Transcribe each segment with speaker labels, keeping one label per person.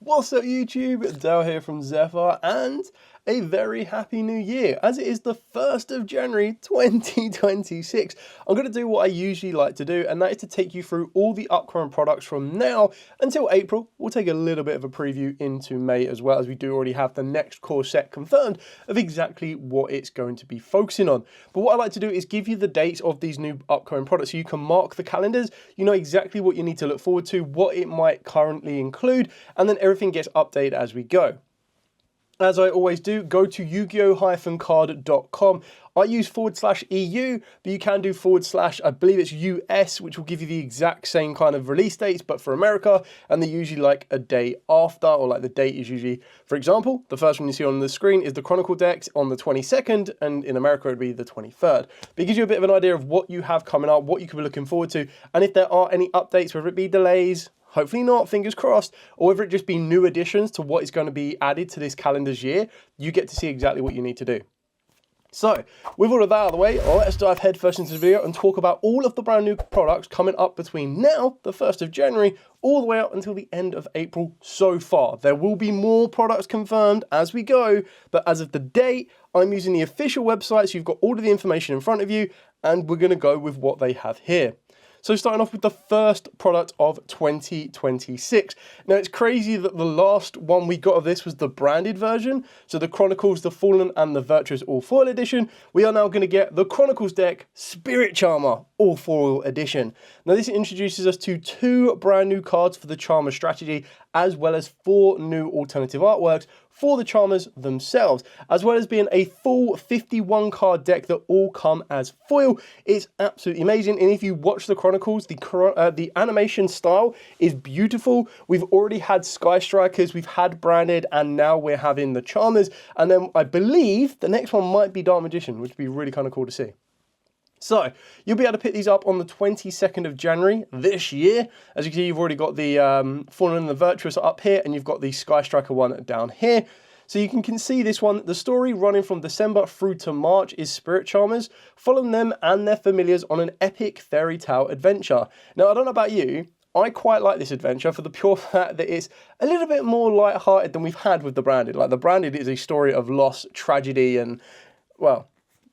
Speaker 1: What's up YouTube? Dale here from Zephyr, and a very happy new year as it is the 1st of January 2026. I'm going to do what I usually like to do, and that is to take you through all the upcoming products from now until April. We'll take a little bit of a preview into May as well, as we do already have the next core set confirmed of exactly what it's going to be focusing on. But what I like to do is give you the dates of these new upcoming products so you can mark the calendars, you know exactly what you need to look forward to, what it might currently include, and then everything gets updated as we go. As I always do, go to Yugioh-card.com. I use /EU, but you can do / I believe it's US, which will give you the exact same kind of release dates, but for America, and they're usually like a day after, or like the date is usually, for example, the first one you see on the screen is the Chronicle decks on the 22nd, and in America it'd be the 23rd. But it gives you a bit of an idea of what you have coming up, what you could be looking forward to, and if there are any updates, whether it be delays, hopefully not, fingers crossed, or whether it just be new additions to what is going to be added to this calendar's year, you get to see exactly what you need to do. So, with all of that out of the way, let's dive headfirst into the video and talk about all of the brand new products coming up between now, the 1st of January, all the way up until the end of April so far. There will be more products confirmed as we go, but as of the date, I'm using the official website, so you've got all of the information in front of you, and we're going to go with what they have here. So starting off with the first product of 2026. Now it's crazy that the last one we got of this was the branded version. So the Chronicles, the Fallen and the Virtuous All Foil Edition. We are now going to get the Chronicles deck Spirit Charmer All Foil Edition. Now this introduces us to 2 brand new cards for the Charmer strategy, as well as 4 new alternative artworks for the Charmers themselves, as well as being a full 51 card deck that all come as foil. It's absolutely amazing, and if you watch the Chronicles, the animation style is beautiful. We've already had Sky Strikers, we've had branded, and now we're having the Charmers, and then I believe the next one might be Dark Magician, which would be really kind of cool to see. So, you'll be able to pick these up on the 22nd of January this year. As you can see, you've already got the Fallen and the Virtuous up here, and you've got the Sky Striker one down here. So you can see this one, the story running from December through to March is Spirit Charmers, following them and their familiars on an epic fairy tale adventure. Now, I don't know about you, I quite like this adventure for the pure fact that it's a little bit more light-hearted than we've had with the branded. Like, the branded is a story of loss, tragedy, and, well,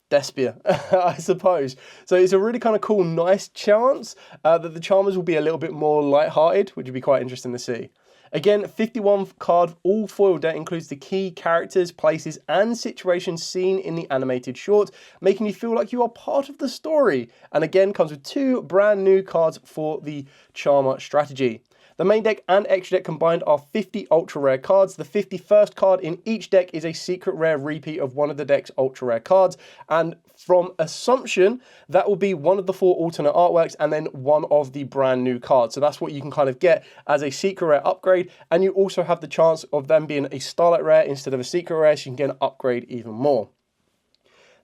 Speaker 1: Despia, I suppose. So it's a really kind of cool, nice chance that the Charmers will be a little bit more light-hearted, which would be quite interesting to see. Again, 51 card all foil deck includes the key characters, places, and situations seen in the animated short, making you feel like you are part of the story. And again, comes with 2 brand new cards for the Charmer strategy. The main deck and extra deck combined are 50 ultra rare cards. The 51st card in each deck is a secret rare repeat of one of the deck's ultra rare cards. And from assumption, that will be one of the 4 alternate artworks and then one of the brand new cards. So that's what you can kind of get as a secret rare upgrade. And you also have the chance of them being a Starlight rare instead of a secret rare, so you can get an upgrade even more.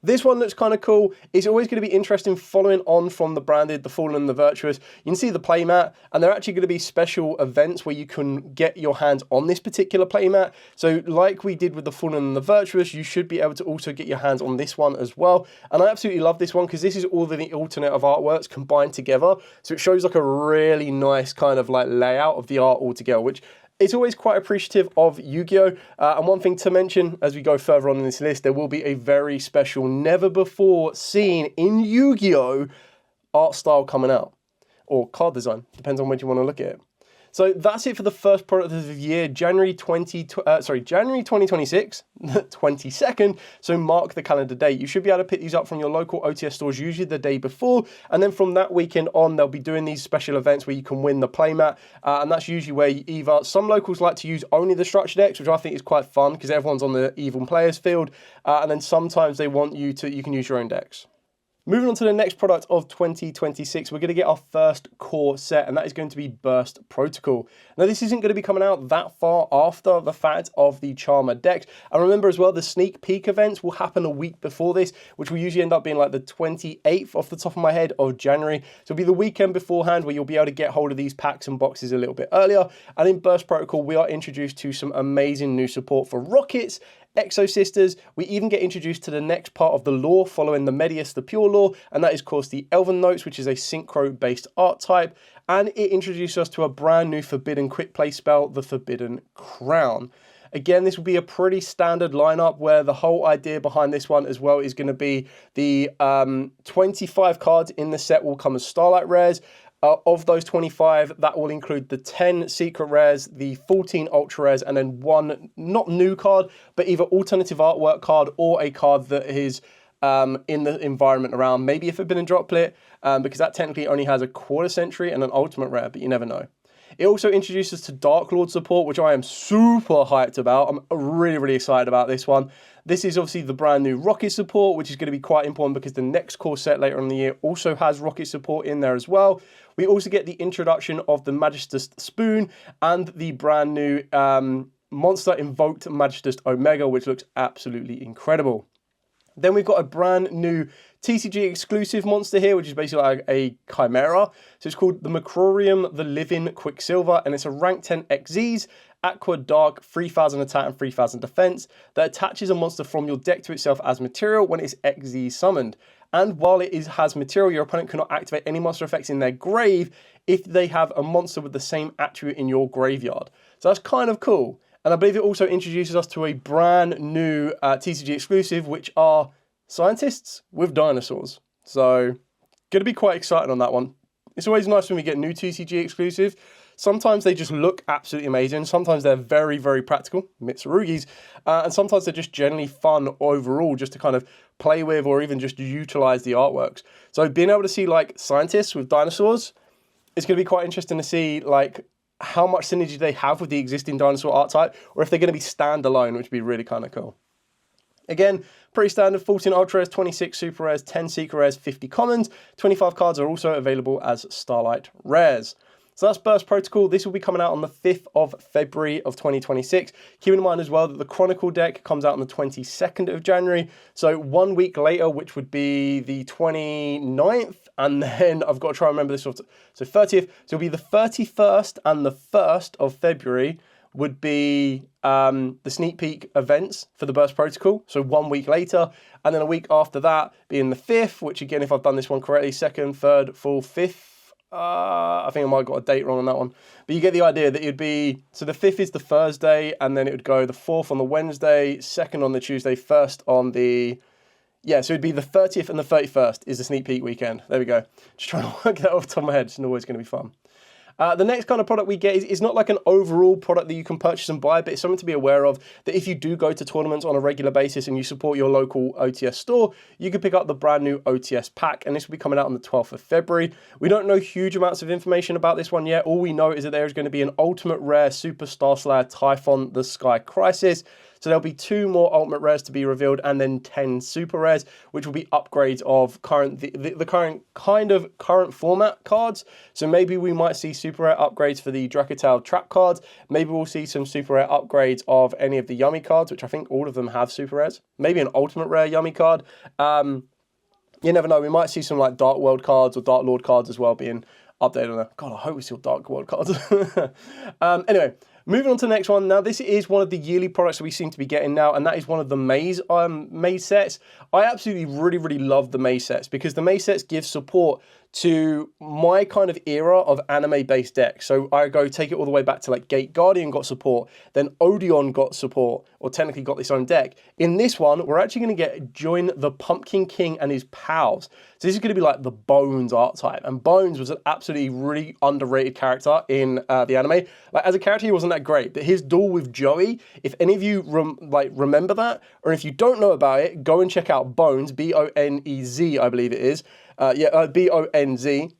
Speaker 1: This one looks kind of cool. It's always going to be interesting following on from the branded, the Fallen and the Virtuous. You can see the playmat, and there are actually going to be special events where you can get your hands on this particular playmat. So like we did with the Fallen and the Virtuous, you should be able to also get your hands on this one as well. And I absolutely love this one because this is all the alternate of artworks combined together. So it shows like a really nice kind of like layout of the art altogether, which it's always quite appreciative of Yu-Gi-Oh! And one thing to mention as we go further on in this list, there will be a very special, never before seen in Yu-Gi-Oh! Art style coming out. Or card design, depends on when you want to look at it. So that's it for the first product of the year, January 2026, 22nd. So mark the calendar date. You should be able to pick these up from your local OTS stores, usually the day before. And then from that weekend on, they'll be doing these special events where you can win the playmat. And that's usually where you either, some locals like to use only the structure decks, which I think is quite fun because everyone's on the even players field. And then sometimes they want you can use your own decks. Moving on to the next product of 2026, we're going to get our first core set, and that is going to be Burst Protocol. Now, this isn't going to be coming out that far after the fact of the Charmer decks. And remember as well, the sneak peek events will happen a week before this, which will usually end up being like the 28th off the top of my head of January. So it'll be the weekend beforehand where you'll be able to get hold of these packs and boxes a little bit earlier. And in Burst Protocol, we are introduced to some amazing new support for rockets, Exo Sisters. We even get introduced to the next part of the lore following the Medius, the Pure lore, and that is, of course, the Elven Notes, which is a Synchro-based art type, and it introduces us to a brand new Forbidden quick play spell, the Forbidden Crown. Again, this will be a pretty standard lineup where the whole idea behind this one as well is going to be the 25 cards in the set will come as Starlight Rares. Of those 25, that will include the 10 Secret Rares, the 14 Ultra Rares, and then one, not new card, but either alternative artwork card or a card that is in the environment around, maybe a Forbidden Droplet, because that technically only has a quarter century and an Ultimate Rare, but you never know. It also introduces to Dark Lord support, which I am super hyped about. I'm really, really excited about this one. This is obviously the brand new Rocket support, which is going to be quite important because the next core set later in the year also has Rocket support in there as well. We also get the introduction of the Magister's Spoon and the brand new monster invoked Magister's Omega, which looks absolutely incredible. Then we've got a brand new TCG exclusive monster here, which is basically like a Chimera. So it's called the Macrorium, the Living Quicksilver, and it's a rank 10 XZs, Aqua Dark, 3000 attack and 3000 defense, that attaches a monster from your deck to itself as material when it's XZ summoned. And while it has material, your opponent cannot activate any monster effects in their grave if they have a monster with the same attribute in your graveyard. So that's kind of cool. And I believe it also introduces us to a brand new TCG exclusive, which are scientists with dinosaurs. So, going to be quite excited on that one. It's always nice when we get new TCG exclusive. Sometimes they just look absolutely amazing. Sometimes they're very, very practical, Mitsurugis. And sometimes they're just generally fun overall, just to kind of play with or even just utilize the artworks. So being able to see like scientists with dinosaurs, it's going to be quite interesting to see like how much synergy they have with the existing dinosaur art type, or if they're going to be standalone, which would be really kind of cool. Again, pretty standard, 14 Ultra Rares, 26 Super Rares, 10 Secret Rares, 50 Commons. 25 cards are also available as Starlight Rares. So that's Burst Protocol. This will be coming out on the 5th of February of 2026. Keep in mind as well that the Chronicle deck comes out on the 22nd of January. So 1 week later, which would be the 29th. And then I've got to try and remember this. So 30th. So it'll be the 31st and the 1st of February would be the sneak peek events for the Burst Protocol. So 1 week later. And then a week after that being the 5th, which again, if I've done this one correctly, 2nd, 3rd, 4th, 5th. I think I might have got a date wrong on that one. But you get the idea that it would be, so the 5th is the Thursday, and then it would go the 4th on the Wednesday, 2nd on the Tuesday, 1st on the, yeah, so it'd be the 30th and the 31st is the sneak peek weekend. There we go. Just trying to work that off the top of my head. It's always going to be fun. The next kind of product we get is not like an overall product that you can purchase and buy, but it's something to be aware of, that if you do go to tournaments on a regular basis and you support your local OTS store, you can pick up the brand new OTS pack, and this will be coming out on the 12th of February. We don't know huge amounts of information about this one yet. All we know is that there is going to be an Ultimate Rare Superstar Slayer Typhon the Sky Crisis. So there'll be 2 more Ultimate Rares to be revealed, and then 10 Super Rares, which will be upgrades of the current format cards. So maybe we might see Super Rare upgrades for the Dracotail Trap cards. Maybe we'll see some Super Rare upgrades of any of the Yummy cards, which I think all of them have Super Rares. Maybe an Ultimate Rare Yummy card. You never know. We might see some like Dark World cards or Dark Lord cards as well being updated on that. God, I hope we see Dark World cards. Anyway. Moving on to the next one. Now, this is one of the yearly products that we seem to be getting now, and that is one of the maze sets. I absolutely really love the maze sets because the maze sets give support to my kind of era of anime-based decks. So I go take it all the way back to like Gate Guardian got support, then Odeon got support, or technically got its own deck. In this one, we're actually going to join the Pumpkin King and his pals. So this is going to be like the Bones art type, and Bones was an absolutely really underrated character in the anime. Like as a character, he wasn't that great, but his duel with Joey, if any of you remember that, or if you don't know about it, go and check out Bones, B-O-N-E-Z, I believe it is. B-O-N-Z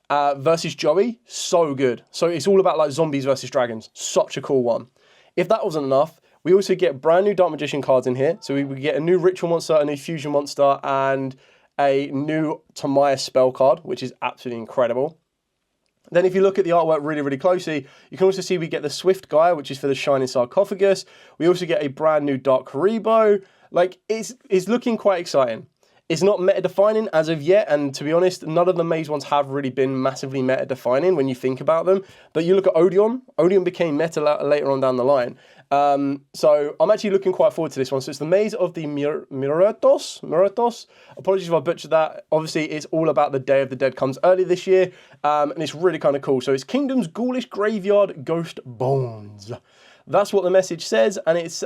Speaker 1: versus Joey, so good. So it's all about like zombies versus dragons. Such a cool one. If that wasn't enough, we also get brand new Dark Magician cards in here. So we get a new Ritual Monster, a new Fusion Monster, and a new Tamaya spell card, which is absolutely incredible. Then if you look at the artwork really closely, you can also see we get the Swift Guy, which is for the Shining Sarcophagus. We also get a brand new Dark Karibo. Like, it's looking quite exciting. It's not meta-defining as of yet, and to be honest, none of the Maze ones have really been massively meta-defining when you think about them. But you look at Odeon became meta later on down the line. So I'm actually looking quite forward to this one. So it's the Maze of the muertos. Apologies if I butchered that. Obviously, it's all about the Day of the Dead comes early this year, and it's really kind of cool. So it's Kingdom's Ghoulish Graveyard Ghost Bones. That's what the message says, and it's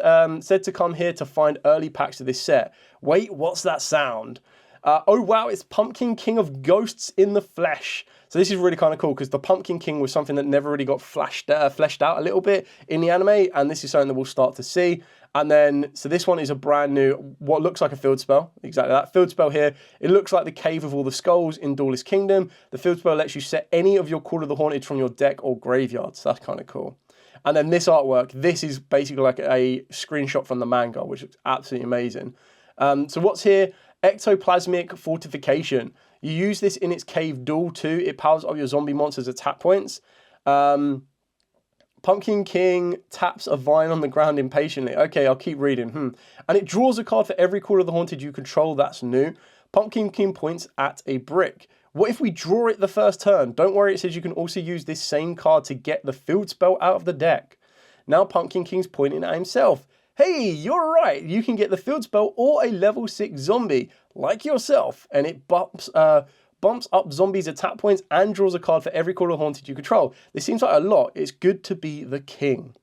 Speaker 1: said to come here to find early packs of this set. Wait, what's that sound? Oh wow, it's Pumpkin King of Ghosts in the flesh. So this is really kind of cool because the Pumpkin King was something that never really got fleshed out a little bit in the anime, and this is something that we'll start to see. And then, so this one is a brand new, what looks like a field spell. Exactly that. Field spell here. It looks like the Cave of all the Skulls in Duelist Kingdom. The field spell lets you set any of your Call of the Haunted from your deck or graveyard. So that's kind of cool. And then this artwork, this is basically like a screenshot from the manga, which is absolutely amazing. So what's here? Ectoplasmic Fortification. You use this in its cave duel too. It powers up your zombie monsters' attack points. Pumpkin King taps a vine on the ground impatiently. Okay, I'll keep reading. And it draws a card for every Call of the Haunted you control. That's new. Pumpkin King points at a brick. What if we draw it the first turn? Don't worry, it says you can also use this same card to get the field spell out of the deck. Now Pumpkin King's pointing at himself. Hey, you're right. You can get the field spell or a level 6 zombie, like yourself. And it bumps up zombies' attack points and draws a card for every Call of the Haunted you control. This seems like a lot. It's good to be the king.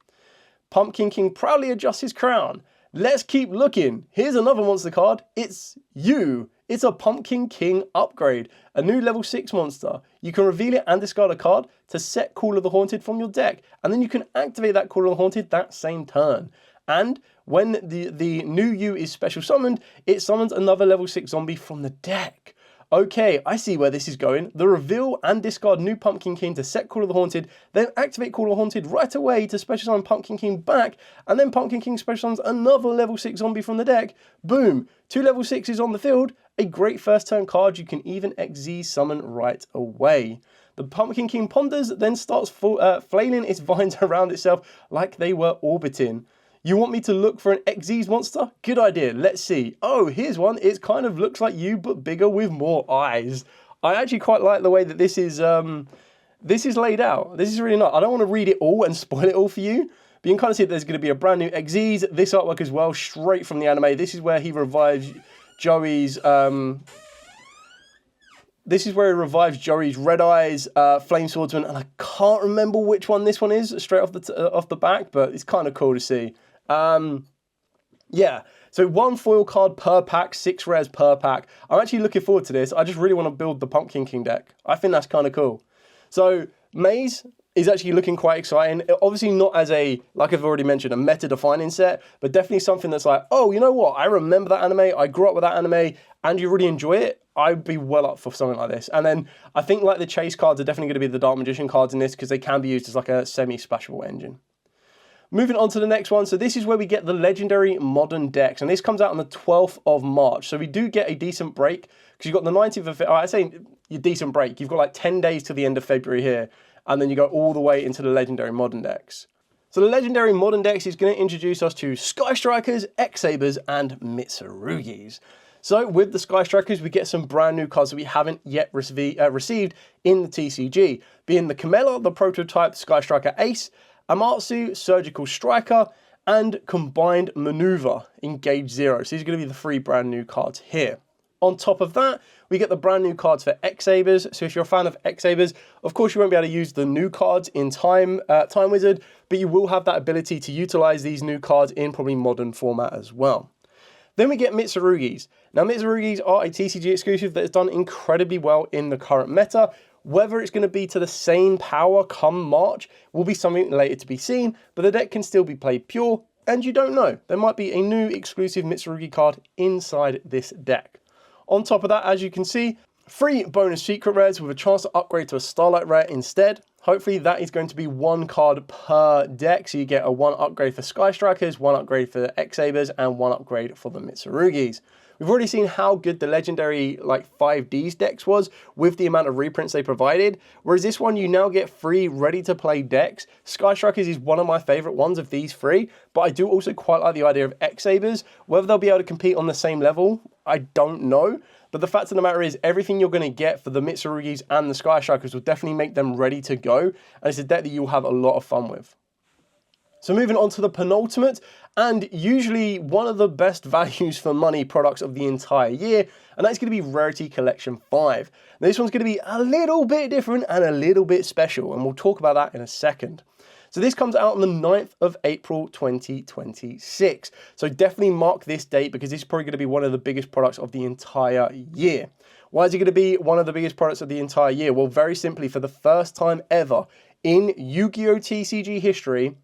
Speaker 1: Pumpkin King proudly adjusts his crown. Let's keep looking. Here's another monster card. It's you. It's a Pumpkin King upgrade, a new level 6 monster. You can reveal it and discard a card to set Call of the Haunted from your deck, and then you can activate that Call of the Haunted that same turn. And when the new you is special summoned, it summons another level 6 zombie from the deck. Okay, I see where this is going. The reveal and discard new Pumpkin King to set Call of the Haunted, then activate Call of the Haunted right away to special summon Pumpkin King back, and then Pumpkin King special summons another level 6 zombie from the deck. Boom! 2 level 6s on the field, a great first turn card you can even XZ summon right away. The Pumpkin King ponders, then starts flailing its vines around itself like they were orbiting. You want me to look for an XZ monster? Good idea, let's see. Oh, here's one. It kind of looks like you, but bigger with more eyes. I actually quite like the way that this is laid out. This is really nice. I don't want to read it all and spoil it all for you, but you can kind of see that there's going to be a brand new XZs. This artwork as well, straight from the anime. This is where he revives Joey's... This is where he revives Joey's Red Eyes, Flame Swordsman, and I can't remember which one this one is straight off the back, but it's kind of cool to see. Yeah, so 1 foil card per pack, 6 rares per pack. I'm actually looking forward to this. I just really want to build the Pumpkin King deck. I think that's kind of cool. So Maze is actually looking quite exciting. Obviously not as a, like I've already mentioned, a meta-defining set, but definitely something that's like, oh, you know what? I remember that anime. I grew up with that anime, and you really enjoy it. I'd be well up for something like this. And then I think like the chase cards are definitely going to be the Dark Magician cards in this because they can be used as like a semi-splashable engine. Moving on to the next one. So this is where we get the legendary modern decks. And this comes out on the 12th of March. So we do get a decent break because you've got the 19th of... I say a decent break. You've got like 10 days to the end of February here. And then you go all the way into the legendary modern decks. So the legendary modern decks is going to introduce us to Sky Strikers, X-Sabers, and Mitsurugis. So with the Sky Strikers, we get some brand new cards that we haven't yet received in the TCG, being the Camella, the prototype Sky Striker Ace, Amatsu, Surgical Striker, and Combined Maneuver, Engage 0. So these are going to be the 3 brand new cards here. On top of that, we get the brand new cards for X-Sabers. So if you're a fan of X-Sabers, of course you won't be able to use the new cards in Time Wizard, but you will have that ability to utilize these new cards in probably modern format as well. Then we get Mitsurugis. Now Mitsurugis are a TCG exclusive that has done incredibly well in the current meta. Whether it's going to be to the same power come March will be something later to be seen, but the deck can still be played pure, and you don't know. There might be a new exclusive Mitsurugi card inside this deck. On top of that, as you can see, 3 bonus secret rares with a chance to upgrade to a Starlight rare instead. Hopefully that is going to be 1 card per deck, so you get a 1 upgrade for Sky Strikers, 1 upgrade for X-Sabers, and 1 upgrade for the Mitsurugis. We've already seen how good the legendary like 5Ds decks was with the amount of reprints they provided, whereas this one you now get 3 ready-to-play decks. Sky Strikers is one of my favourite ones of these 3, but I do also quite like the idea of X-Sabers. Whether they'll be able to compete on the same level, I don't know. But the fact of the matter is, everything you're going to get for the Mitsurugis and the Sky Strikers will definitely make them ready to go. And it's a deck that you'll have a lot of fun with. So moving on to the penultimate, and usually one of the best values for money products of the entire year, and that's going to be Rarity Collection 5. Now, this one's going to be a little bit different and a little bit special, and we'll talk about that in a second. So this comes out on the 9th of April 2026. So definitely mark this date because this is probably going to be one of the biggest products of the entire year. Why is it going to be one of the biggest products of the entire year? Well, very simply, for the first time ever in Yu-Gi-Oh! TCG history,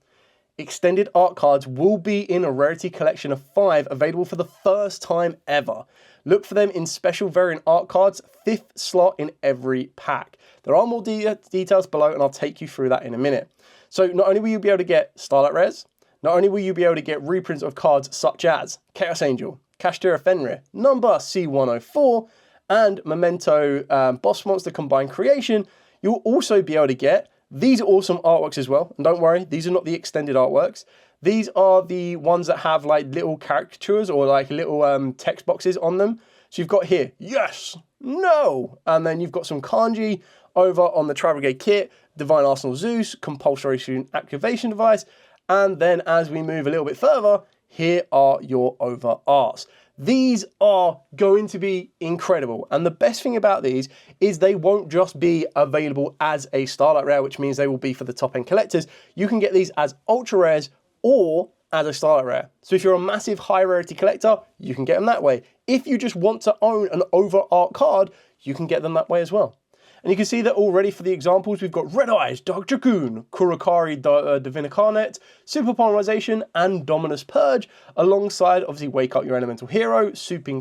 Speaker 1: extended art cards will be in a Rarity Collection of 5, available for the first time ever. Look for them in special variant art cards, 5th slot in every pack. There are more details below, and I'll take you through that in a minute. So not only will you be able to get Starlight Rares, not only will you be able to get reprints of cards such as Chaos Angel, Kashtira Fenrir, Number C104, and Memento Boss Monster Combined Creation, you'll also be able to get these awesome artworks as well. And don't worry, these are not the extended artworks. These are the ones that have like little caricatures or like little text boxes on them. So you've got here, yes, no. And then you've got some kanji over on the Tri Brigade kit, Divine Arsenal Zeus, Compulsory Student Activation Device. And then as we move a little bit further, here are your over arts. These are going to be incredible. And the best thing about these is they won't just be available as a Starlight Rare, which means they will be for the top end collectors. You can get these as Ultra Rares or as a Starlight Rare. So if you're a massive high rarity collector, you can get them that way. If you just want to own an over art card, you can get them that way as well. And you can see that already for the examples, we've got Red Eyes, Dark Dragoon, Kurokari Divinicarnet, Super Polymerization, and Dominus Purge, alongside obviously Wake Up Your Elemental Hero, Super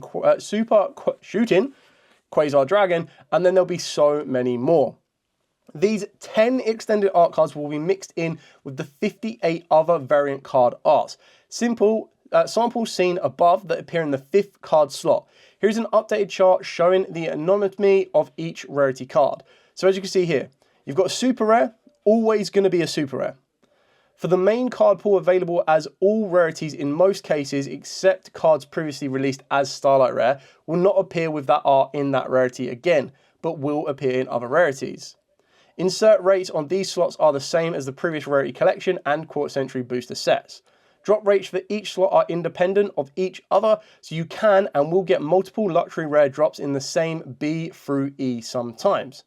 Speaker 1: Shooting, Quasar Dragon, and then there'll be so many more. These 10 extended art cards will be mixed in with the 58 other variant card arts. Simple samples seen above that appear in the 5th card slot. Here's an updated chart showing the anonymity of each rarity card. So as you can see here, you've got a super rare, always going to be a super rare. For the main card pool available as all rarities in most cases, except cards previously released as Starlight Rare, will not appear with that art in that rarity again, but will appear in other rarities. Insert rates on these slots are the same as the previous Rarity Collection and Quarter Century booster sets. Drop rates for each slot are independent of each other, so you can and will get multiple luxury rare drops in the same B through E sometimes.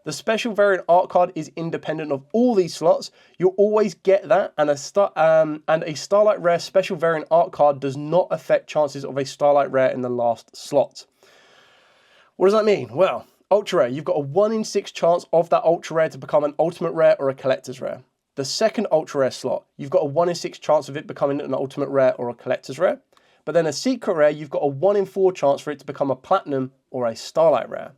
Speaker 1: The special variant art card is independent of all these slots. You'll always get that, and a Starlight Rare special variant art card does not affect chances of a Starlight Rare in the last slot. What does that mean? Well, Ultra Rare, you've got a 1 in 6 chance of that Ultra Rare to become an Ultimate Rare or a Collector's Rare. The second Ultra Rare slot, you've got a 1 in 6 chance of it becoming an Ultimate Rare or a Collector's Rare. But then a Secret Rare, you've got a 1 in 4 chance for it to become a Platinum or a Starlight Rare.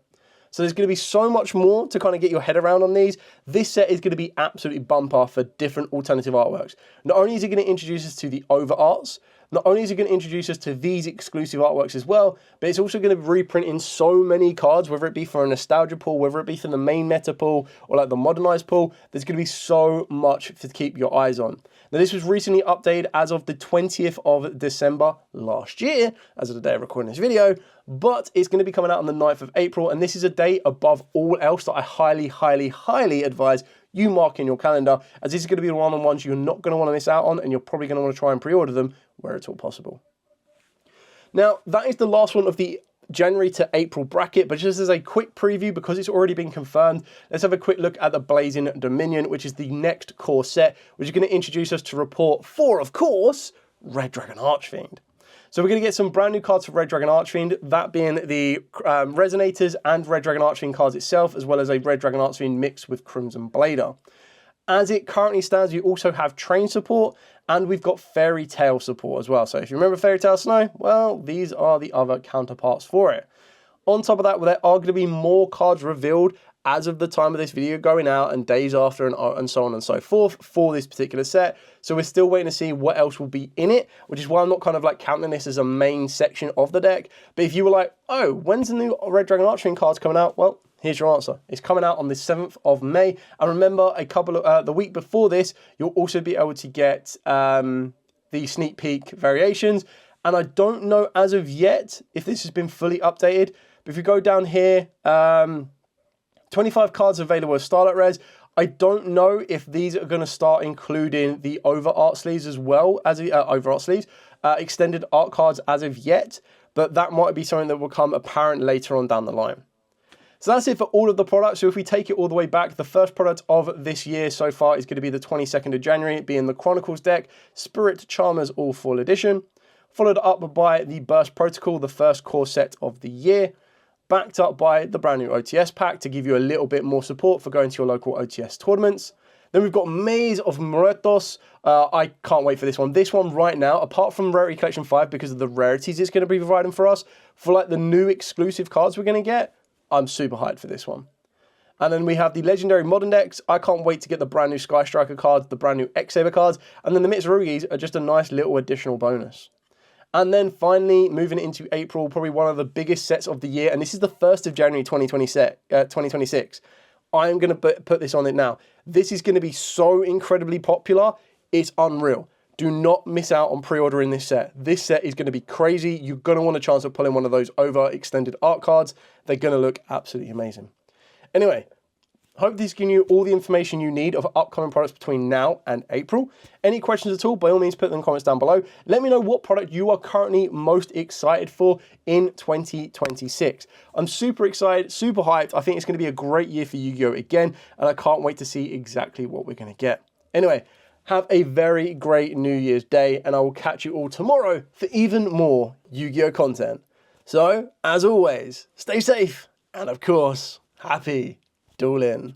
Speaker 1: So there's going to be so much more to kind of get your head around on these. This set is going to be absolutely bumper for different alternative artworks. Not only is it going to introduce us to the over arts, not only is it going to introduce us to these exclusive artworks as well, but it's also going to reprint in so many cards, whether it be for a nostalgia pool, whether it be for the main meta pool, or like the modernized pool. There's going to be so much to keep your eyes on. Now, this was recently updated as of the 20th of December last year, as of the day of recording this video, but it's going to be coming out on the 9th of April, and this is a day above all else that I highly, highly, highly advise you mark in your calendar, as this is going to be one of the ones you're not going to want to miss out on, and you're probably going to want to try and pre-order them where it's all possible. Now, that is the last one of the January to April bracket, but just as a quick preview, because it's already been confirmed, let's have a quick look at the Blazing Dominion, which is the next core set, which is going to introduce us to report for, of course, Red Dragon Archfiend. So we're going to get some brand new cards for Red Dragon Archfiend, that being the Resonators and Red Dragon Archfiend cards itself, as well as a Red Dragon Archfiend mixed with Crimson Blader. As it currently stands, you also have Train support, and we've got Fairy Tail support as well. So if you remember Fairy Tail Snow, well, these are the other counterparts for it. On top of that, there are going to be more cards revealed as of the time of this video going out and days after and so on and so forth for this particular set. So we're still waiting to see what else will be in it, which is why I'm not kind of like counting this as a main section of the deck. But if you were like, oh, when's the new Red Dragon Archfiend cards coming out? Well, here's your answer. It's coming out on the 7th of May. And remember, the week before this, you'll also be able to get the sneak peek variations. And I don't know as of yet if this has been fully updated. But if you go down here, 25 cards available as Starlight Rares. I don't know if these are going to start including the over art sleeves as well as extended art cards as of yet, but that might be something that will become apparent later on down the line. So that's it for all of the products. So if we take it all the way back, the first product of this year so far is going to be the 22nd of January, being the Chronicles deck, Spirit Charmers All Full Edition, followed up by the Burst Protocol, the first core set of the year, backed up by the brand new OTS pack to give you a little bit more support for going to your local OTS tournaments. Then we've got Maze of Muertos. I can't wait for this one. This one right now, apart from Rarity Collection 5, because of the rarities it's going to be providing for us, for like the new exclusive cards we're going to get, I'm super hyped for this one. And then we have the Legendary Modern decks. I can't wait to get the brand new Sky Striker cards, the brand new X-Saber cards, and then the Mitsurugis are just a nice little additional bonus. And then finally, moving into April, probably one of the biggest sets of the year, and this is the 1st of January 2026. I am going to put this on it now. This is going to be so incredibly popular, it's unreal. Do not miss out on pre-ordering this set. This set is going to be crazy. You're going to want a chance of pulling one of those over extended art cards. They're going to look absolutely amazing. Anyway, hope this is giving you all the information you need of upcoming products between now and April. Any questions at all, by all means, put them in the comments down below. Let me know what product you are currently most excited for in 2026. I'm super excited, super hyped. I think it's going to be a great year for Yu-Gi-Oh! Again, and I can't wait to see exactly what we're going to get. Anyway, have a very great New Year's Day, and I will catch you all tomorrow for even more Yu-Gi-Oh! Content. So, as always, stay safe, and of course, happy dueling.